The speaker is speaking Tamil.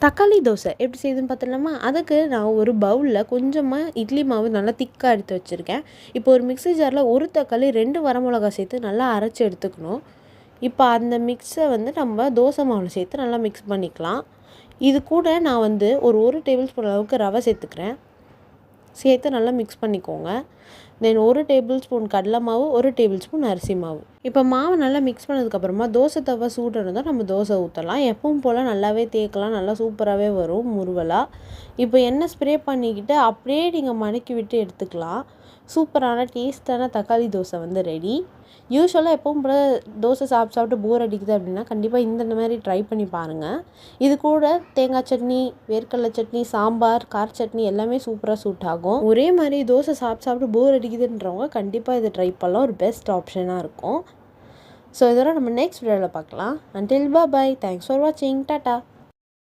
தக்காளி தோசை எப்படி செய்யுதுன்னு பார்த்துடலாமா? அதுக்கு நான் ஒரு பவுலில் கொஞ்சமாக இட்லி மாவு நல்லா திக்காக எடுத்து வச்சுருக்கேன். இப்போ ஒரு மிக்ஸி ஜாரில் ஒரு தக்காளி 2 வரமிளகா சேர்த்து நல்லா அரைச்சி எடுத்துக்கணும். இப்போ அந்த மிக்ஸை நம்ம தோசை மாவில் சேர்த்து நல்லா மிக்ஸ் பண்ணிக்கலாம். இது கூட நான் ஒரு டேபிள் ஸ்பூன் அளவுக்கு ரவை சேர்த்துக்கிறேன். சேர்த்து நல்லா மிக்ஸ் பண்ணிக்கோங்க. தென் 1 டேபிள் ஸ்பூன் கடலை மாவு, 1 டேபிள் ஸ்பூன் அரிசி மாவு. இப்போ மாவு நல்லா மிக்ஸ் பண்ணதுக்கப்புறமா தோசை தவா சூடு இருந்தால் நம்ம தோசை ஊற்றலாம். எப்பவும் போல் நல்லாவே தேய்க்கலாம், நல்லா சூப்பராகவே வரும் முறுவலாக. இப்போ எண்ணெய் ஸ்ப்ரே பண்ணிக்கிட்டு அப்படியே நீங்கள் மடக்கி விட்டு எடுத்துக்கலாம். சூப்பரான டேஸ்ட்டான தக்காளி தோசை ரெடி. யூஸ்வலாக எப்பவும் போல் தோசை சாப்பிட்டு போர் அடிக்குது அப்படின்னா கண்டிப்பாக இந்த மாதிரி ட்ரை பண்ணி பாருங்கள். இது கூட தேங்காய் சட்னி, வேர்க்கடலை சட்னி, சாம்பார், கார சட்னி எல்லாமே சூப்பராக சூட் ஆகும். ஒரே மாதிரி தோசை சாப்பிட்டு போர் அடிக்குதுன்றவங்க கண்டிப்பாக இதை ட்ரை பண்ணலாம். ஒரு பெஸ்ட் ஆப்ஷனாக இருக்கும். ஸோ இதோட நம்ம நெக்ஸ்ட் வீடியோவில் பார்க்கலாம். Until bye. தேங்க்ஸ் ஃபார் வாட்சிங். டாட்டா.